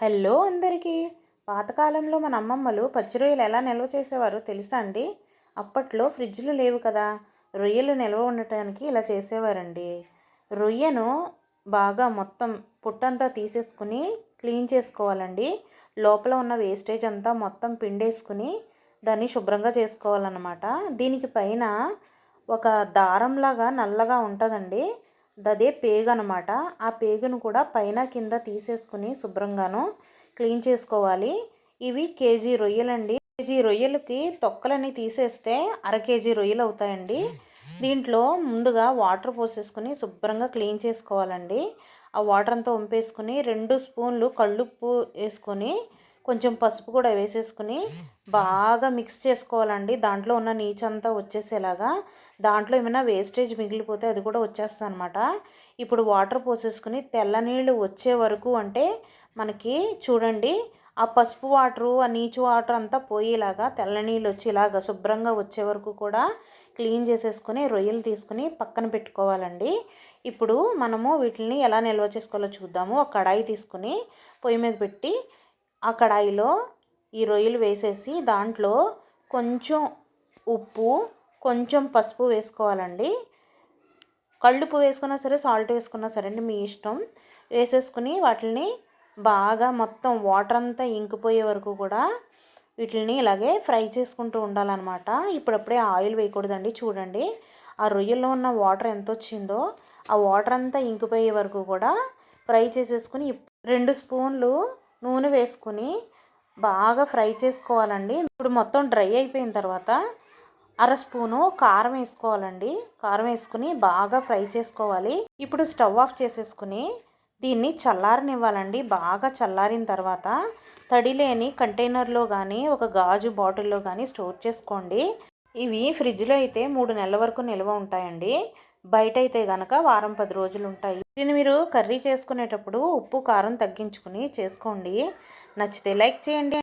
Hello అందరికీ. పాతకాలంలో మన అమ్మమ్మలు పచ్చి రొయ్యలు ఎలా నిల్వ చేసేవారో తెలుసా అండి? అప్పట్లో ఫ్రిడ్జ్లు లేవు కదా. రొయ్యలు నిల్వ ఉండటానికి ఇలా చేసేవారండి. రొయ్యను బాగా మొత్తం పుట్టంతా తీసేసుకుని క్లీన్ చేసుకోవాలండి. లోపల ఉన్న వేస్టేజ్ అంతా మొత్తం పిండేసుకుని దాన్ని శుభ్రంగా చేసుకోవాలన్నమాట. దీనికి పైన ఒక దారంలాగా నల్లగా ఉంటుందండి. అదే పేగు అనమాట. ఆ పేగును కూడా పైన కింద తీసేసుకుని శుభ్రంగాను క్లీన్ చేసుకోవాలి. ఇవి కేజీ రొయ్యలండి. కేజీ రొయ్యలకి తొక్కలని తీసేస్తే అర కేజీ రొయ్యలు అవుతాయండి. దీంట్లో ముందుగా వాటర్ పోసేసుకుని శుభ్రంగా క్లీన్ చేసుకోవాలండి. ఆ వాటర్ అంతా వంపేసుకుని 2 స్పూన్లు కళ్ళుప్పు వేసుకొని కొంచెం పసుపు కూడా వేసేసుకుని బాగా మిక్స్ చేసుకోవాలండి. దాంట్లో ఉన్న నీచంతా వచ్చేసేలాగా. దాంట్లో ఏమైనా వేస్టేజ్ మిగిలిపోతే అది కూడా వచ్చేస్తుంది అనమాట. ఇప్పుడు వాటర్ పోసేసుకుని తెల్ల నీళ్ళు వచ్చే వరకు, అంటే మనకి చూడండి ఆ పసుపు వాటరు ఆ నీచు వాటర్ అంతా పోయేలాగా తెల్ల నీళ్ళు వచ్చి ఇలాగ శుభ్రంగా వచ్చే వరకు కూడా క్లీన్ చేసేసుకుని రొయ్యలు తీసుకుని పక్కన పెట్టుకోవాలండి. ఇప్పుడు మనము వీటిని ఎలా నిల్వ చేసుకోవాలో చూద్దాము. ఒక కడాయి తీసుకుని పొయ్యి మీద పెట్టి ఆ కడాయిలో ఈ రొయ్యలు వేసేసి దాంట్లో కొంచెం ఉప్పు, కొంచెం పసుపు వేసుకోవాలండి. కళ్ళుప్పు వేసుకున్నా సరే, సాల్ట్ వేసుకున్నా సరే అండి, మీ ఇష్టం. వేసేసుకుని వాటిని బాగా మొత్తం వాటర్ అంతా ఇంకిపోయే వరకు కూడా వీటిని ఇలాగే ఫ్రై చేసుకుంటూ ఉండాలన్నమాట. ఇప్పుడప్పుడే ఆయిల్ వేయకూడదండి. చూడండి ఆ రొయ్యల్లో ఉన్న వాటర్ ఎంత వచ్చిందో ఆ వాటర్ అంతా ఇంకిపోయే వరకు కూడా ఫ్రై చేసేసుకుని 2 స్పూన్లు నూనె వేసుకుని బాగా ఫ్రై చేసుకోవాలండి. ఇప్పుడు మొత్తం డ్రై అయిపోయిన తర్వాత అర స్పూను కారం వేసుకోవాలండి. కారం వేసుకుని బాగా ఫ్రై చేసుకోవాలి. ఇప్పుడు స్టవ్ ఆఫ్ చేసేసుకుని దీన్ని చల్లారనివ్వాలండి. బాగా చల్లారిన తర్వాత తడి లేని కంటైనర్లో కానీ ఒక గాజు బాటిల్లో కానీ స్టోర్ చేసుకోండి. ఇవి ఫ్రిడ్జ్లో అయితే 3 నెలల వరకు నిల్వ ఉంటాయండి. బయట అయితే కనుక వారం 10 రోజులు ఉంటాయి. దీన్ని మీరు కర్రీ చేసుకునేటప్పుడు ఉప్పు కారం తగ్గించుకుని చేసుకోండి. నచ్చితే లైక్ చేయండి.